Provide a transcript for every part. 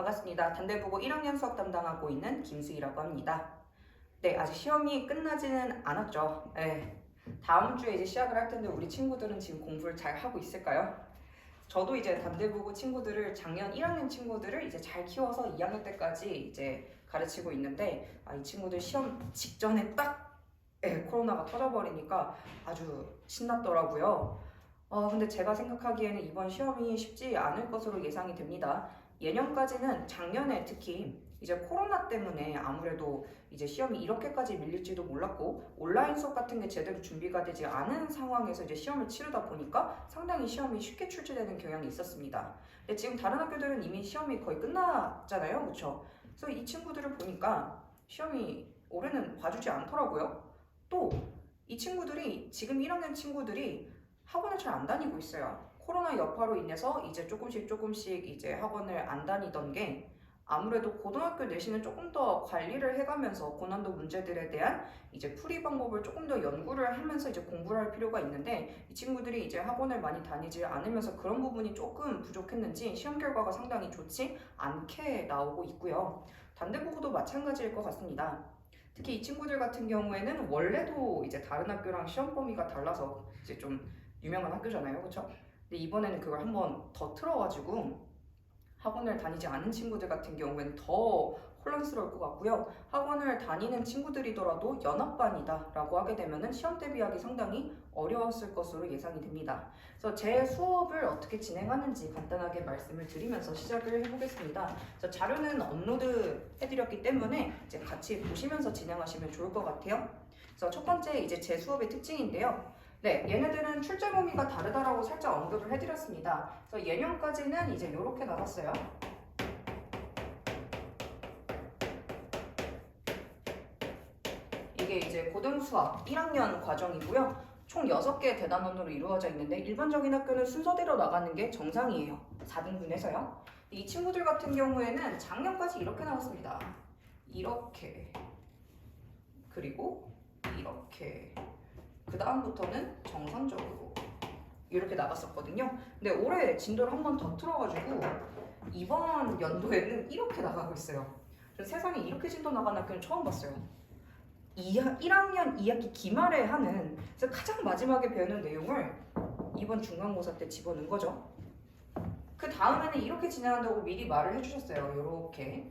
반갑습니다. 단대국어 1학년 수학 담당하고 있는 김수희라고 합니다. 네, 아직 시험이 끝나지는 않았죠. 네, 다음 주에 이제 시작을 할 텐데 우리 친구들은 지금 공부를 잘 하고 있을까요? 저도 이제 단대국어 친구들을 작년 1학년 친구들을 이제 잘 키워서 2학년 때까지 이제 가르치고 있는데 이 친구들 시험 직전에 딱 코로나가 터져버리니까 아주 신났더라고요. 근데 제가 생각하기에는 이번 시험이 쉽지 않을 것으로 예상이 됩니다. 예년까지는 작년에 특히 이제 코로나 때문에 아무래도 이제 시험이 이렇게까지 밀릴지도 몰랐고 온라인 수업 같은 게 제대로 준비가 되지 않은 상황에서 이제 시험을 치르다 보니까 상당히 시험이 쉽게 출제되는 경향이 있었습니다. 근데 지금 다른 학교들은 이미 시험이 거의 끝났잖아요, 그렇죠? 그래서 이 친구들을 보니까 시험이 올해는 봐주지 않더라고요. 또 이 친구들이 지금 1학년 친구들이 학원을 잘 안 다니고 있어요. 코로나 여파로 인해서 이제 조금씩 이제 학원을 안 다니던 게 아무래도 고등학교 내신은 조금 더 관리를 해가면서 고난도 문제들에 대한 이제 풀이 방법을 조금 더 연구를 하면서 이제 공부를 할 필요가 있는데 이 친구들이 이제 학원을 많이 다니지 않으면서 그런 부분이 조금 부족했는지 시험 결과가 상당히 좋지 않게 나오고 있고요. 단대국어도 마찬가지일 것 같습니다. 특히 이 친구들 같은 경우에는 원래도 이제 다른 학교랑 시험 범위가 달라서 이제 좀 유명한 학교잖아요, 그렇죠? 근데 이번에는 그걸 한번 더 틀어가지고 학원을 다니지 않은 친구들 같은 경우에는 더 혼란스러울 것 같고요. 학원을 다니는 친구들이더라도 연합반이다 라고 하게 되면은 시험 대비하기 상당히 어려웠을 것으로 예상이 됩니다. 그래서 제 수업을 어떻게 진행하는지 간단하게 말씀을 드리면서 시작을 해보겠습니다. 그래서 자료는 업로드 해드렸기 때문에 이제 같이 보시면서 진행하시면 좋을 것 같아요. 그래서 첫 번째 이제 제 수업의 특징인데요. 네, 얘네들은 출제 범위가 다르다라고 살짝 언급을 해드렸습니다. 그래서 예년까지는 이제 이렇게 나갔어요. 이게 이제 고등수학 1학년 과정이고요. 총 6개의 대단원으로 이루어져 있는데 일반적인 학교는 순서대로 나가는 게 정상이에요. 4등분해서요. 이 친구들 같은 경우에는 작년까지 이렇게 나왔습니다. 이렇게 그리고 이렇게 그 다음부터는 정상적으로 이렇게 나갔었거든요. 근데 올해 진도를 한 번 더 틀어가지고 이번 연도에는 이렇게 나가고 있어요. 세상에 이렇게 진도 나가는 학교는 처음 봤어요. 1학년 2학기 기말에 하는 그래서 가장 마지막에 배우는 내용을 이번 중간고사 때 집어넣은 거죠. 그 다음에는 이렇게 진행한다고 미리 말을 해주셨어요. 이렇게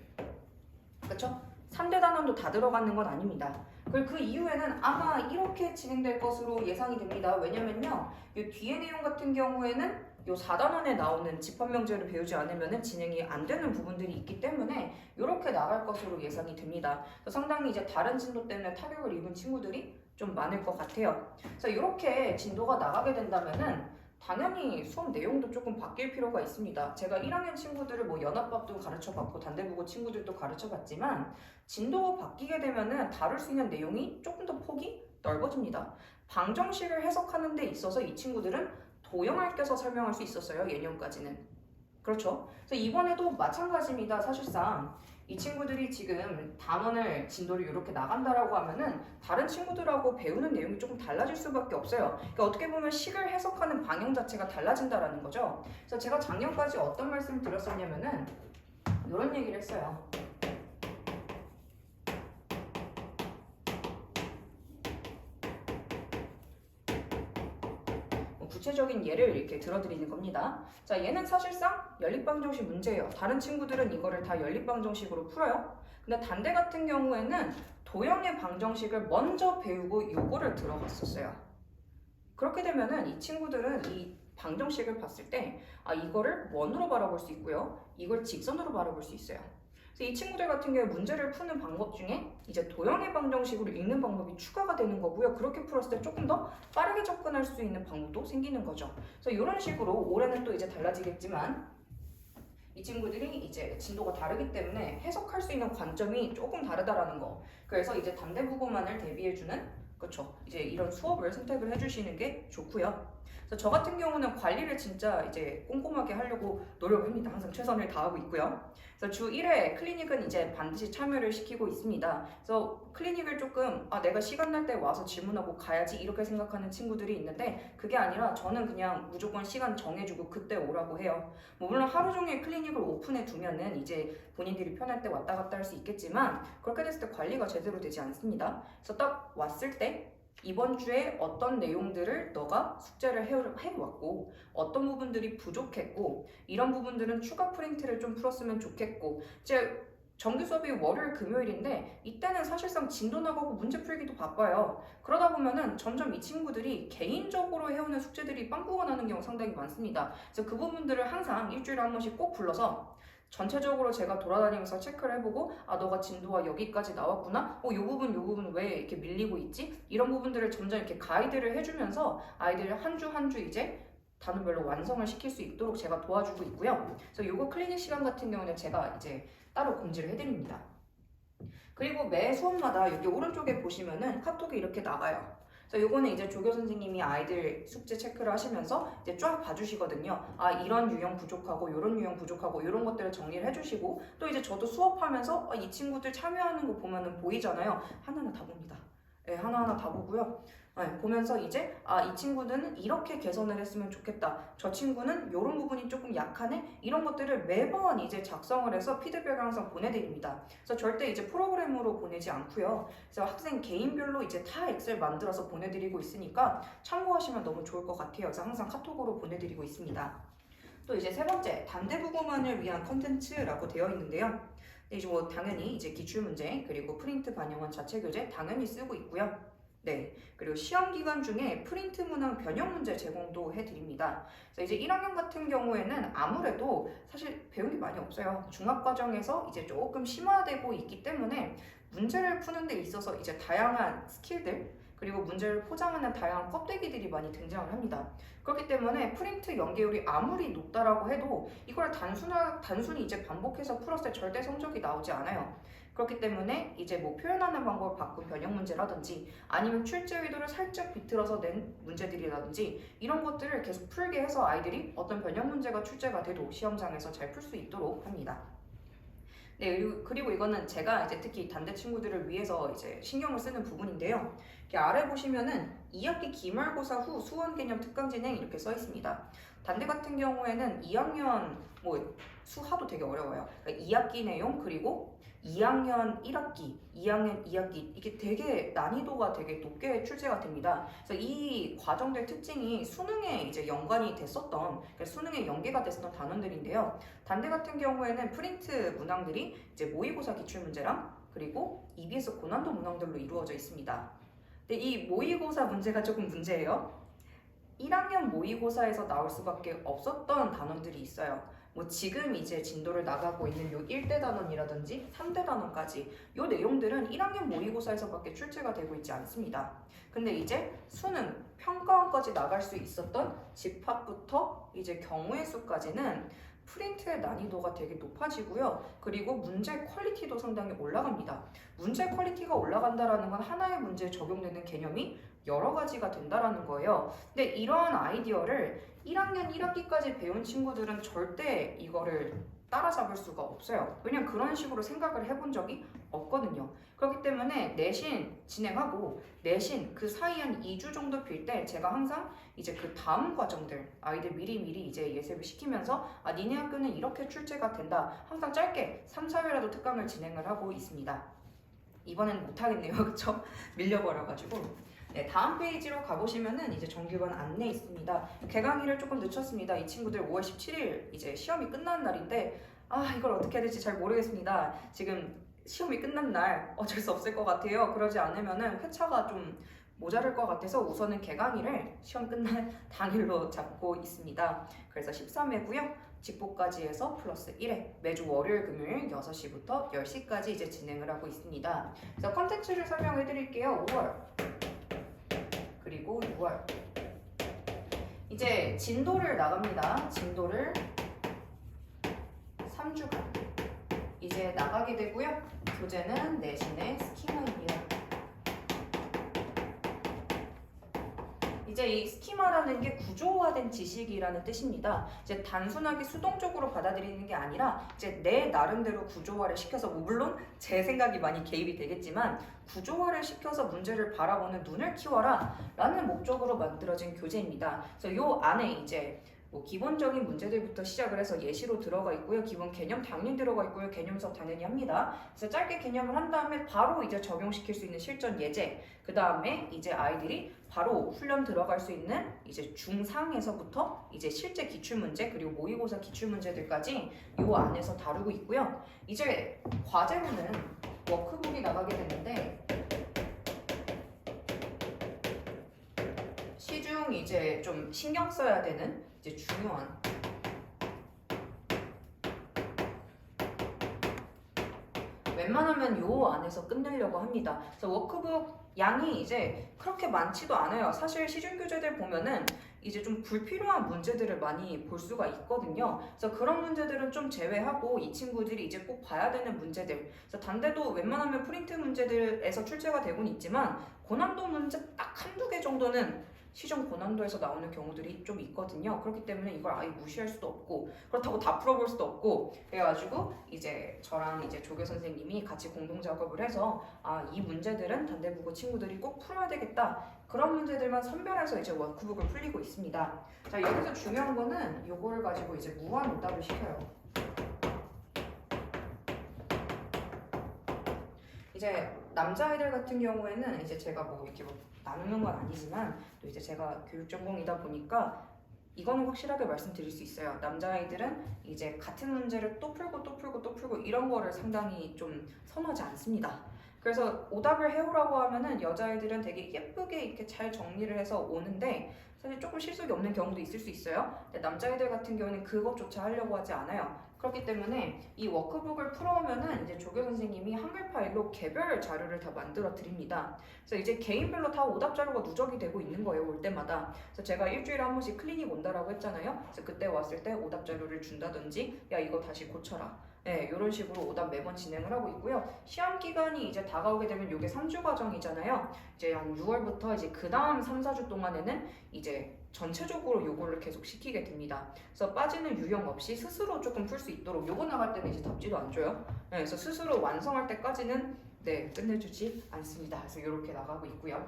그렇죠? 3대 단원도 다 들어가는 건 아닙니다. 그리고 그 이후에는 아마 이렇게 진행될 것으로 예상이 됩니다. 왜냐면요, 이 뒤에 내용 같은 경우에는 요 4단원에 나오는 집합명제를 배우지 않으면 진행이 안 되는 부분들이 있기 때문에 이렇게 나갈 것으로 예상이 됩니다. 상당히 이제 다른 진도 때문에 타격을 입은 친구들이 좀 많을 것 같아요. 그래서 이렇게 진도가 나가게 된다면은 당연히 수업 내용도 조금 바뀔 필요가 있습니다. 제가 1학년 친구들을 뭐 연합밥도 가르쳐봤고 단대국어 친구들도 가르쳐봤지만 진도가 바뀌게 되면은 다룰 수 있는 내용이 조금 더 폭이 넓어집니다. 방정식을 해석하는 데 있어서 이 친구들은 도형을 껴서 설명할 수 있었어요. 예년까지는. 그렇죠? 그래서 이번에도 마찬가지입니다. 사실상 이 친구들이 지금 단원을 진도를 이렇게 나간다라고 하면은 다른 친구들하고 배우는 내용이 조금 달라질 수밖에 없어요. 그러니까 어떻게 보면 식을 해석하는 방향 자체가 달라진다라는 거죠. 그래서 제가 작년까지 어떤 말씀을 드렸었냐면은 이런 얘기를 했어요. 구체적인 예를 이렇게 들어드리는 겁니다. 자, 얘는 사실상 연립방정식 문제예요. 다른 친구들은 이거를 다 연립방정식으로 풀어요. 근데 단대 같은 경우에는 도형의 방정식을 먼저 배우고 요거를 들어갔었어요. 그렇게 되면은 이 친구들은 이 방정식을 봤을 때 이거를 원으로 바라볼 수 있고요. 이걸 직선으로 바라볼 수 있어요. 이 친구들 같은 경우에 문제를 푸는 방법 중에 이제 도형의 방정식으로 읽는 방법이 추가가 되는 거고요. 그렇게 풀었을 때 조금 더 빠르게 접근할 수 있는 방법도 생기는 거죠. 그래서 이런 식으로 올해는 또 이제 달라지겠지만 이 친구들이 이제 진도가 다르기 때문에 해석할 수 있는 관점이 조금 다르다라는 거. 그래서 이제 단대국어만을 대비해주는 그렇죠. 이제 이런 수업을 선택을 해주시는 게 좋고요. 그래서 저 같은 경우는 관리를 진짜 이제 꼼꼼하게 하려고 노력합니다. 항상 최선을 다하고 있고요. 그래서 주 1회 클리닉은 이제 반드시 참여를 시키고 있습니다. 그래서 클리닉을 조금 내가 시간 날 때 와서 질문하고 가야지 이렇게 생각하는 친구들이 있는데 그게 아니라 저는 그냥 무조건 시간 정해주고 그때 오라고 해요. 뭐 물론 하루 종일 클리닉을 오픈해 두면은 이제 본인들이 편할 때 왔다 갔다 할 수 있겠지만 그렇게 됐을 때 관리가 제대로 되지 않습니다. 그래서 딱 왔을 때 이번 주에 어떤 내용들을 너가 숙제를 해왔고 어떤 부분들이 부족했고 이런 부분들은 추가 프린트를 좀 풀었으면 좋겠고 이제 정규 수업이 월요일 금요일인데 이때는 사실상 진도 나가고 문제 풀기도 바빠요. 그러다 보면은 점점 이 친구들이 개인적으로 해오는 숙제들이 빵꾸가 나는 경우 상당히 많습니다. 그래서 그 부분들을 항상 일주일에 한 번씩 꼭 불러서 전체적으로 제가 돌아다니면서 체크를 해보고 너가 진도가 여기까지 나왔구나? 요 부분 왜 이렇게 밀리고 있지? 이런 부분들을 점점 이렇게 가이드를 해주면서 아이들을 한 주 한 주 이제 단원별로 완성을 시킬 수 있도록 제가 도와주고 있고요. 그래서 요거 클리닉 시간 같은 경우는 제가 이제 따로 공지를 해드립니다. 그리고 매 수업마다 여기 오른쪽에 보시면은 카톡이 이렇게 나가요. 그래서 요거는 이제 조교 선생님이 아이들 숙제 체크를 하시면서 이제 쫙 봐주시거든요. 이런 유형 부족하고 요런 유형 부족하고 요런 것들을 정리를 해주시고 또 이제 저도 수업하면서 이 친구들 참여하는 거 보면은 보이잖아요. 하나하나 다 봅니다. 네, 하나하나 다 보고요. 보면서 이제 이 친구는 이렇게 개선을 했으면 좋겠다. 저 친구는 이런 부분이 조금 약하네. 이런 것들을 매번 이제 작성을 해서 피드백을 항상 보내드립니다. 그래서 절대 이제 프로그램으로 보내지 않고요. 그래서 학생 개인별로 이제 다 엑셀 만들어서 보내드리고 있으니까 참고하시면 너무 좋을 것 같아요. 그래서 항상 카톡으로 보내드리고 있습니다. 또 이제 세 번째 단대부고만을 위한 컨텐츠라고 되어 있는데요. 이제 뭐 당연히 이제 기출문제 그리고 프린트 반영원 자체 교재 당연히 쓰고 있고요. 네, 그리고 시험 기간 중에 프린트 문항 변형 문제 제공도 해드립니다. 그래서 이제 1학년 같은 경우에는 아무래도 사실 배운 게 많이 없어요. 중학 과정에서 이제 조금 심화되고 있기 때문에 문제를 푸는 데 있어서 이제 다양한 스킬들 그리고 문제를 포장하는 다양한 껍데기들이 많이 등장을 합니다. 그렇기 때문에 프린트 연계율이 아무리 높다라고 해도 이걸 단순히 이제 반복해서 풀었을 때 절대 성적이 나오지 않아요. 그렇기 때문에 이제 뭐 표현하는 방법을 바꾼 변형 문제라든지 아니면 출제 의도를 살짝 비틀어서 낸 문제들이라든지 이런 것들을 계속 풀게 해서 아이들이 어떤 변형 문제가 출제가 돼도 시험장에서 잘 풀 수 있도록 합니다. 네, 그리고 이거는 제가 이제 특히 단대 친구들을 위해서 이제 신경을 쓰는 부분인데요. 이렇게 아래 보시면은 2학기 기말고사 후 수원 개념 특강 진행 이렇게 써 있습니다. 단대 같은 경우에는 2학년 뭐 수하도 되게 어려워요. 그러니까 2학기 내용 그리고 2학년 1학기, 2학년 2학기 이게 되게 난이도가 되게 높게 출제가 됩니다. 그래서 이 과정들 특징이 수능에 이제 연관이 됐었던 그러니까 수능에 연계가 됐었던 단원들인데요. 단대 같은 경우에는 프린트 문항들이 이제 모의고사 기출문제랑 그리고 EBS 고난도 문항들로 이루어져 있습니다. 근데 이 모의고사 문제가 조금 문제예요. 1학년 모의고사에서 나올 수밖에 없었던 단원들이 있어요. 뭐 지금 이제 진도를 나가고 있는 요 1대 단원이라든지 3대 단원까지 요 내용들은 1학년 모의고사에서밖에 출제가 되고 있지 않습니다. 근데 이제 수능, 평가원까지 나갈 수 있었던 집합부터 이제 경우의 수까지는 프린트의 난이도가 되게 높아지고요. 그리고 문제 퀄리티도 상당히 올라갑니다. 문제 퀄리티가 올라간다라는 건 하나의 문제에 적용되는 개념이 여러 가지가 된다라는 거예요. 근데 이러한 아이디어를 1학년 1학기까지 배운 친구들은 절대 이거를 따라잡을 수가 없어요. 왜냐면 그런 식으로 생각을 해본 적이 없거든요. 그렇기 때문에 내신 진행하고 내신 그 사이 한 2주 정도 빌 때 제가 항상 이제 그 다음 과정들 아이들 미리미리 이제 예습을 시키면서 니네 학교는 이렇게 출제가 된다. 항상 짧게 3, 4회라도 특강을 진행을 하고 있습니다. 이번에는 못하겠네요. 그쵸? 밀려버려가지고. 네, 다음 페이지로 가보시면은 이제 정규반 안내 있습니다. 개강일을 조금 늦췄습니다. 이 친구들 5월 17일 이제 시험이 끝나는 날인데 이걸 어떻게 해야 될지 잘 모르겠습니다. 지금 시험이 끝난 날 어쩔 수 없을 것 같아요. 그러지 않으면은 회차가 좀 모자랄 것 같아서 우선은 개강일을 시험 끝날 당일로 잡고 있습니다. 그래서 13회고요. 직보까지 해서 플러스 1회 매주 월요일 금요일 6시부터 10시까지 이제 진행을 하고 있습니다. 그래서 컨텐츠를 설명해 드릴게요. 5월 그리고 6월 이제 진도를 나갑니다. 진도를 3주간 이제 나가게 되고요. 교재는 내신의 스키마입니다. 이제 이제 이 스키마라는 게 구조화된 지식이라는 뜻입니다. 이제 단순하게 수동적으로 받아들이는 게 아니라 이제 내 나름대로 구조화를 시켜서 물론 제 생각이 많이 개입이 되겠지만 구조화를 시켜서 문제를 바라보는 눈을 키워라 라는 목적으로 만들어진 교재입니다. 그래서 요 안에 이제 뭐 기본적인 문제들부터 시작을 해서 예시로 들어가 있고요. 기본 개념 당연히 들어가 있고요. 개념 수업 당연히 합니다. 그래서 짧게 개념을 한 다음에 바로 이제 적용시킬 수 있는 실전 예제, 그 다음에 이제 아이들이 바로 훈련 들어갈 수 있는 이제 중상에서부터 이제 실제 기출문제 그리고 모의고사 기출문제들까지 요 안에서 다루고 있고요. 이제 과제로는 워크북이 나가게 되는데 시중 이제 좀 신경 써야 되는 이제 중요한 웬만하면 요 안에서 끝내려고 합니다. 그래서 워크북 양이 이제 그렇게 많지도 않아요. 사실 시중 교재들 보면은 이제 좀 불필요한 문제들을 많이 볼 수가 있거든요. 그래서 그런 문제들은 좀 제외하고 이 친구들이 이제 꼭 봐야 되는 문제들. 그래서 단대도 웬만하면 프린트 문제들에서 출제가 되곤 있지만 고난도 문제 딱 한두 개 정도는 시중 고난도에서 나오는 경우들이 좀 있거든요. 그렇기 때문에 이걸 아예 무시할 수도 없고 그렇다고 다 풀어볼 수도 없고 그래가지고 이제 저랑 이제 조교 선생님이 같이 공동 작업을 해서 이 문제들은 단대국어 친구들이 꼭 풀어야 되겠다. 그런 문제들만 선별해서 이제 워크북을 풀리고 있습니다. 자, 여기서 중요한 거는 요거를 가지고 이제 무한 오답을 시켜요. 이제 남자아이들 같은 경우에는 이제 제가 뭐 이렇게 뭐 나누는 건 아니지만 또 이제 제가 교육 전공이다 보니까 이거는 확실하게 말씀드릴 수 있어요. 남자아이들은 이제 같은 문제를 또 풀고 또 풀고 또 풀고 이런 거를 상당히 좀 선호하지 않습니다. 그래서 오답을 해오라고 하면은 여자아이들은 되게 예쁘게 이렇게 잘 정리를 해서 오는데 사실 조금 실속이 없는 경우도 있을 수 있어요. 근데 남자아이들 같은 경우는 그것조차 하려고 하지 않아요. 그렇기 때문에 이 워크북을 풀어오면은 이제 조교 선생님이 한글 파일로 개별 자료를 다 만들어 드립니다. 그래서 이제 개인별로 다 오답 자료가 누적이 되고 있는 거예요, 올 때마다. 그래서 제가 일주일에 한 번씩 클리닉 온다라고 했잖아요. 그래서 그때 왔을 때 오답 자료를 준다든지, 야 이거 다시 고쳐라. 네, 이런 식으로 오답 매번 진행을 하고 있고요. 시험 기간이 이제 다가오게 되면 이게 3주 과정이잖아요. 이제 한 6월부터 이제 그 다음 3, 4주 동안에는 이제 전체적으로 요거를 계속 시키게 됩니다. 그래서 빠지는 유형 없이 스스로 조금 풀 수 있도록 요거 나갈 때는 이제 답지도 안 줘요. 네, 그래서 스스로 완성할 때까지는 끝내주지 않습니다. 그래서 이렇게 나가고 있고요.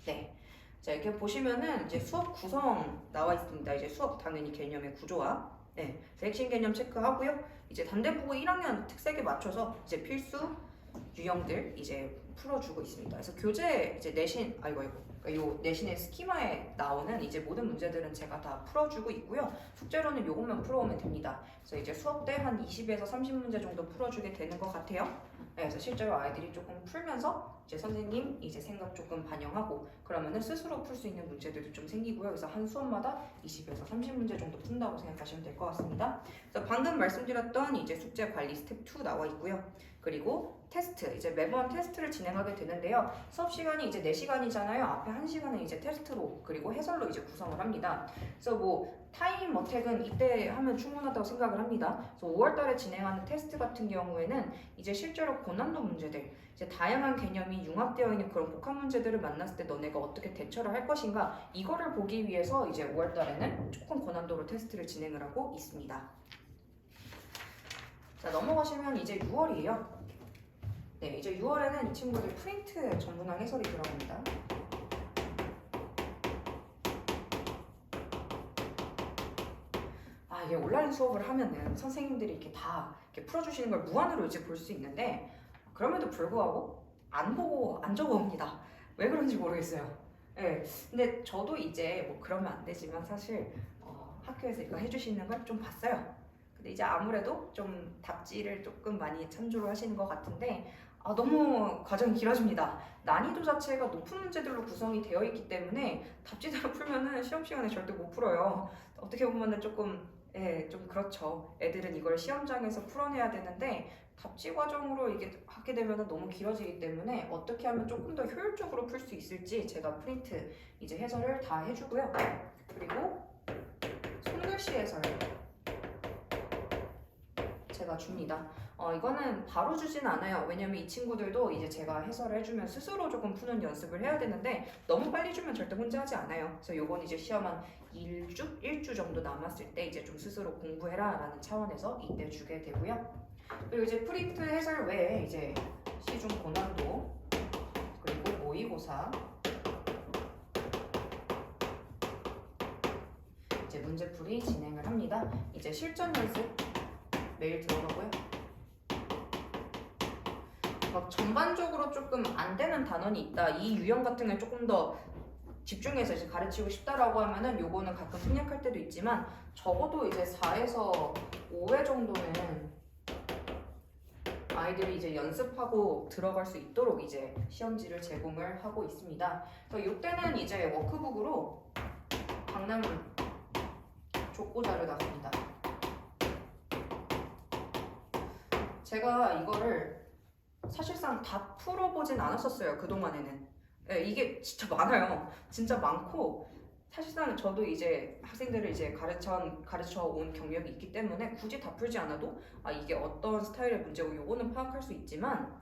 네. 자, 이렇게 보시면은 이제 수업 구성 나와 있습니다. 이제 수업 당연히 개념의 구조와 네, 핵심 개념 체크하고요. 이제 단대국어 1학년 특색에 맞춰서 이제 필수 유형들 이제 풀어주고 있습니다. 그래서 교재 이제 내신 그러니까 요 내신의 스키마에 나오는 이제 모든 문제들은 제가 다 풀어주고 있고요. 숙제로는 요것만 풀어오면 됩니다. 그래서 이제 수업 때 한 20에서 30문제 정도 풀어주게 되는 것 같아요. 네, 그래서 실제로 아이들이 조금 풀면서 이제 선생님 이제 생각 조금 반영하고 그러면은 스스로 풀 수 있는 문제들도 좀 생기고요. 그래서 한 수업마다 20에서 30문제 정도 푼다고 생각하시면 될 것 같습니다. 그래서 방금 말씀드렸던 이제 숙제 관리 스텝 2 나와 있고요. 그리고 테스트, 이제 매번 테스트를 진행하게 되는데요. 수업 시간이 이제 4시간이잖아요. 앞에 1시간은 이제 테스트로 그리고 해설로 이제 구성을 합니다. 그래서 뭐 타임 어택은 이때 하면 충분하다고 생각을 합니다. 그래서 5월달에 진행하는 테스트 같은 경우에는 이제 실제로 고난도 문제들, 이제 다양한 개념이 융합되어 있는 그런 복합 문제들을 만났을 때 너네가 어떻게 대처를 할 것인가 이거를 보기 위해서 이제 5월달에는 조금 고난도로 테스트를 진행을 하고 있습니다. 자, 넘어가시면 이제 6월이에요. 네, 이제 6월에는 이 친구들 프린트 전문화 해설이 들어갑니다. 이게 온라인 수업을 하면은 선생님들이 이렇게 다 이렇게 풀어주시는 걸 무한으로 이제 볼 수 있는데 그럼에도 불구하고 안 보고 안 적어옵니다. 왜 그런지 모르겠어요. 네, 근데 저도 이제 뭐 그러면 안 되지만 사실 학교에서 이거 해주시는 걸 좀 봤어요. 근데 이제 아무래도 좀 답지를 조금 많이 참조를 하시는 것 같은데 너무 과정이 길어집니다. 난이도 자체가 높은 문제들로 구성이 되어 있기 때문에 답지대로 풀면은 시험 시간에 절대 못 풀어요. 어떻게 보면은 조금 좀 그렇죠. 애들은 이걸 시험장에서 풀어내야 되는데 답지 과정으로 이게 하게 되면 너무 길어지기 때문에 어떻게 하면 조금 더 효율적으로 풀 수 있을지 제가 프린트 이제 해설을 다 해주고요. 그리고 손글씨 해설 제가 줍니다. 이거는 바로 주진 않아요. 왜냐면 이 친구들도 이제 제가 해설을 해주면 스스로 조금 푸는 연습을 해야 되는데 너무 빨리 주면 절대 혼자 하지 않아요. 그래서 요건 이제 시험 한 1주 정도 남았을 때 이제 좀 스스로 공부해라 라는 차원에서 이때 주게 되고요. 그리고 이제 프린트 해설 외에 이제 시중 고난도 그리고 모의고사 이제 문제풀이 진행을 합니다. 이제 실전 연습 매일 들어가고요. 막 전반적으로 조금 안 되는 단원이 있다. 이 유형 같은 게 조금 더 집중해서 이제 가르치고 싶다라고 하면은 요거는 가끔 생략할 때도 있지만 적어도 이제 4에서 5회 정도는 아이들이 이제 연습하고 들어갈 수 있도록 이제 시험지를 제공을 하고 있습니다. 그래서 이때는 이제 워크북으로 강남 족고자를 나갑니다. 제가 이거를 사실상 다 풀어보진 않았었어요. 그동안에는. 네, 이게 진짜 많아요. 진짜 많고 사실상 저도 이제 학생들을 이제 가르쳐 온 경력이 있기 때문에 굳이 다 풀지 않아도 이게 어떤 스타일의 문제고 요거는 파악할 수 있지만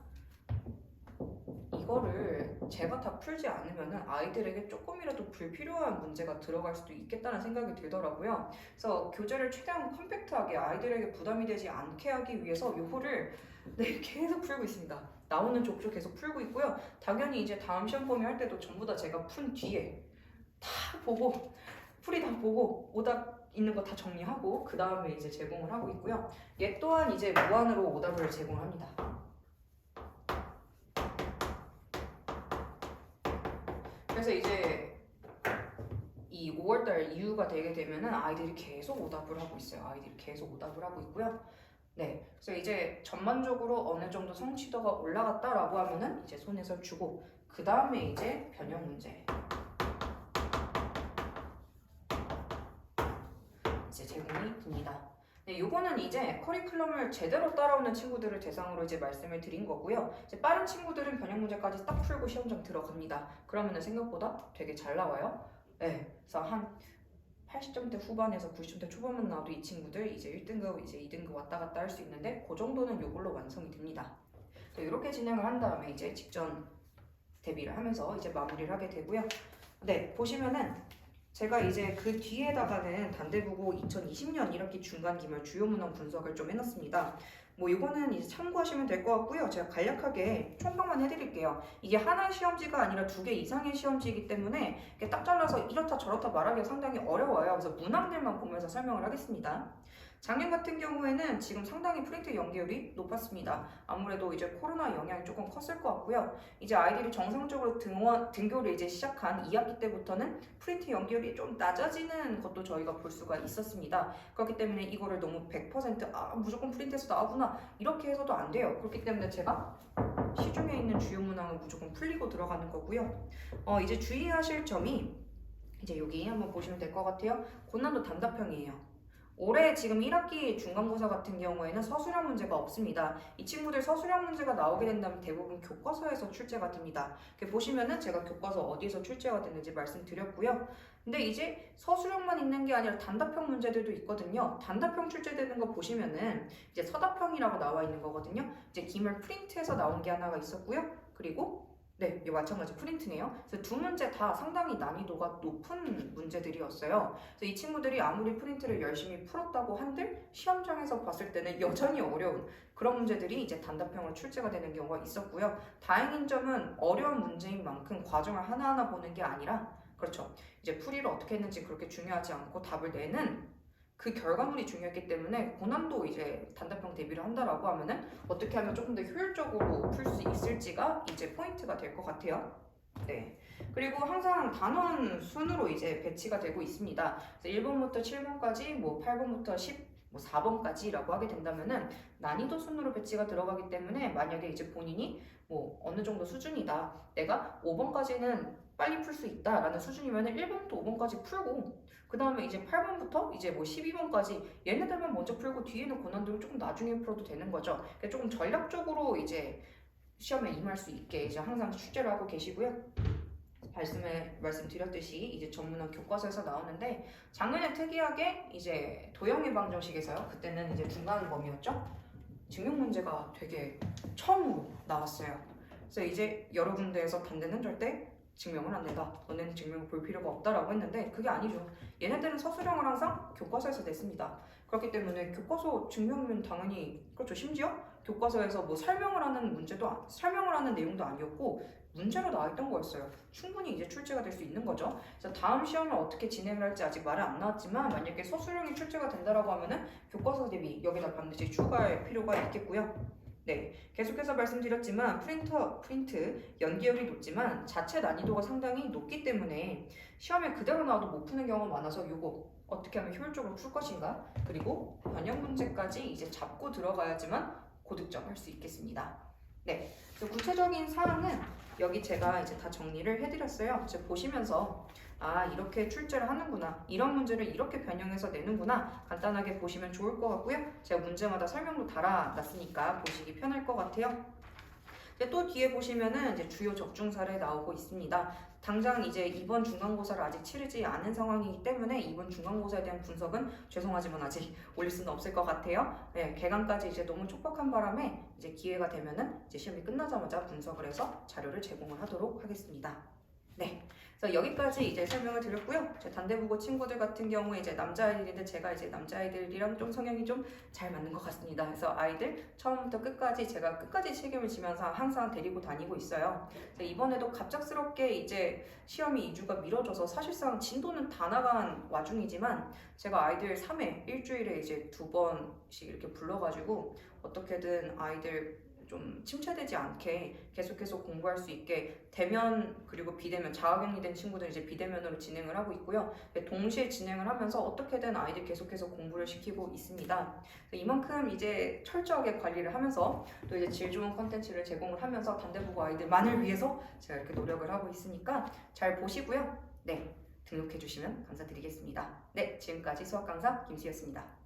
이거를 제가 다 풀지 않으면은 아이들에게 조금이라도 불필요한 문제가 들어갈 수도 있겠다는 생각이 들더라고요. 그래서 교재를 최대한 컴팩트하게 아이들에게 부담이 되지 않게 하기 위해서 요거를 계속 풀고 있습니다. 나오는 족족 계속 풀고 있고요. 당연히 이제 다음 시험 범위 할 때도 전부 다 제가 푼 뒤에 다 보고 풀이 다 보고 오답 있는 거 다 정리하고 그 다음에 이제 제공을 하고 있고요. 얘 또한 이제 무한으로 오답을 제공합니다. 그래서 이제 이 5월달 이후가 되게 되면은 아이들이 계속 오답을 하고 있어요. 아이들이 계속 오답을 하고 있고요. 네, 그래서 이제 전반적으로 어느 정도 성취도가 올라갔다라고 하면은 이제 손해설 주고 그 다음에 이제 변형 문제 이제 제공이 됩니다. 네, 요거는 이제 커리큘럼을 제대로 따라오는 친구들을 대상으로 이제 말씀을 드린 거고요. 이제 빠른 친구들은 변형 문제까지 딱 풀고 시험장 들어갑니다. 그러면은 생각보다 되게 잘 나와요. 네, 그래서 한 80점대 후반에서 90점대 초반만 나와도 이 친구들 이제 1등급, 이제 2등급 왔다 갔다 할 수 있는데 그 정도는 요걸로 완성이 됩니다. 이렇게 진행을 한 다음에 이제 직전 대비를 하면서 이제 마무리를 하게 되고요. 네, 보시면은 제가 이제 그 뒤에다가는 단대국어 2020년 1학기 중간기말 주요 문항 분석을 좀 해놨습니다. 뭐 이거는 이제 참고하시면 될 것 같고요. 제가 간략하게 총평만 해드릴게요. 이게 하나의 시험지가 아니라 2개 이상의 시험지이기 때문에 이렇게 딱 잘라서 이렇다 저렇다 말하기가 상당히 어려워요. 그래서 문항들만 보면서 설명을 하겠습니다. 작년 같은 경우에는 지금 상당히 프린트 연계율이 높았습니다. 아무래도 이제 코로나 영향이 조금 컸을 것 같고요. 이제 아이들이 정상적으로 등교를 이제 시작한 2학기 때부터는 프린트 연계율이 좀 낮아지는 것도 저희가 볼 수가 있었습니다. 그렇기 때문에 이거를 너무 100% 무조건 프린트해서 나오구나 이렇게 해서도 안 돼요. 그렇기 때문에 제가 시중에 있는 주요 문항은 무조건 풀리고 들어가는 거고요. 이제 주의하실 점이 이제 여기 한번 보시면 될 것 같아요. 고난도 단답형이에요. 올해 지금 1학기 중간고사 같은 경우에는 서술형 문제가 없습니다. 이 친구들 서술형 문제가 나오게 된다면 대부분 교과서에서 출제가 됩니다. 이렇게 보시면은 제가 교과서 어디서 출제가 됐는지 말씀드렸고요. 근데 이제 서술형만 있는 게 아니라 단답형 문제들도 있거든요. 단답형 출제되는 거 보시면은 이제 서답형이라고 나와 있는 거거든요. 이제 기말 프린트에서 나온 게 하나가 있었고요. 그리고 네, 이게 마찬가지 프린트네요. 그래서 두 문제 다 상당히 난이도가 높은 문제들이었어요. 그래서 이 친구들이 아무리 프린트를 열심히 풀었다고 한들 시험장에서 봤을 때는 여전히 어려운 그런 문제들이 이제 단답형으로 출제가 되는 경우가 있었고요. 다행인 점은 어려운 문제인 만큼 과정을 하나하나 보는 게 아니라 그렇죠. 이제 풀이를 어떻게 했는지 그렇게 중요하지 않고 답을 내는 그 결과물이 중요했기 때문에 고난도 이제 단답형 대비를 한다라고 하면은 어떻게 하면 조금 더 효율적으로 풀 수 있을지가 이제 포인트가 될 것 같아요. 네. 그리고 항상 단원 순으로 이제 배치가 되고 있습니다. 그래서 1번부터 7번까지, 뭐 8번부터 4번까지라고 하게 된다면은 난이도 순으로 배치가 들어가기 때문에 만약에 이제 본인이 뭐 어느 정도 수준이다. 내가 5번까지는 빨리 풀 수 있다라는 수준이면은 1번부터 5번까지 풀고 그 다음에 이제 8번부터 이제 뭐 12번까지 얘네들만 먼저 풀고 뒤에는 고난도를 조금 나중에 풀어도 되는 거죠. 그러니까 조금 전략적으로 이제 시험에 임할 수 있게 이제 항상 출제를 하고 계시고요. 말씀드렸듯이 이제 전문학 교과서에서 나오는데 작년에 특이하게 이제 도형 예방 정식에서요. 그때는 이제 중간 범위였죠. 증명 문제가 되게 처음으로 나왔어요. 그래서 이제 여러 군데에서 단대는 절대 증명을 안 된다. 너네는 증명을 볼 필요가 없다라고 했는데 그게 아니죠. 얘네들은 서술형을 항상 교과서에서 냈습니다. 그렇기 때문에 교과서 증명이면 당연히 그렇죠. 심지어 교과서에서 뭐 설명을 하는 내용도 아니었고 문제로 나와있던 거였어요. 충분히 이제 출제가 될 수 있는 거죠. 그래서 다음 시험을 어떻게 진행을 할지 아직 말은 안 나왔지만 만약에 서술형이 출제가 된다라고 하면은 교과서 대비 여기다 반드시 추가할 필요가 있겠고요. 네, 계속해서 말씀드렸지만 프린트 연계율이 높지만 자체 난이도가 상당히 높기 때문에 시험에 그대로 나와도 못 푸는 경우가 많아서 이거 어떻게 하면 효율적으로 풀 것인가 그리고 변형 문제까지 이제 잡고 들어가야지만 고득점할 수 있겠습니다. 네, 그래서 구체적인 사항은 여기 제가 이제 다 정리를 해드렸어요. 이제 보시면서 이렇게 출제를 하는구나, 이런 문제를 이렇게 변형해서 내는구나 간단하게 보시면 좋을 것 같고요. 제가 문제마다 설명도 달아놨으니까 보시기 편할 것 같아요. 이제 또 뒤에 보시면은 이제 주요 적중 사례 나오고 있습니다. 당장 이제 이번 중간고사를 아직 치르지 않은 상황이기 때문에 이번 중간고사에 대한 분석은 죄송하지만 아직 올릴 수는 없을 것 같아요. 네, 개강까지 이제 너무 촉박한 바람에 이제 기회가 되면은 이제 시험이 끝나자마자 분석을 해서 자료를 제공을 하도록 하겠습니다. 네. 그래서 여기까지 이제 설명을 드렸고요. 제 단대부고 친구들 같은 경우에 이제 남자아이들인데 제가 이제 남자아이들이랑 좀 성향이 좀 잘 맞는 것 같습니다. 그래서 아이들 처음부터 끝까지 제가 끝까지 책임을 지면서 항상 데리고 다니고 있어요. 그래서 이번에도 갑작스럽게 이제 시험이 2주가 미뤄져서 사실상 진도는 다 나간 와중이지만 제가 아이들 3회 일주일에 이제 2번씩 이렇게 불러가지고 어떻게든 아이들 좀 침체되지 않게 계속해서 공부할 수 있게 대면 그리고 비대면 자가격리 된 친구들 이제 비대면으로 진행을 하고 있고요. 동시에 진행을 하면서 어떻게든 아이들 계속해서 공부를 시키고 있습니다. 이만큼 이제 철저하게 관리를 하면서 또 이제 질 좋은 컨텐츠를 제공을 하면서 단대부고 아이들만을 위해서 제가 이렇게 노력을 하고 있으니까 잘 보시고요. 네, 등록해 주시면 감사드리겠습니다. 네, 지금까지 수학 강사 김수였습니다.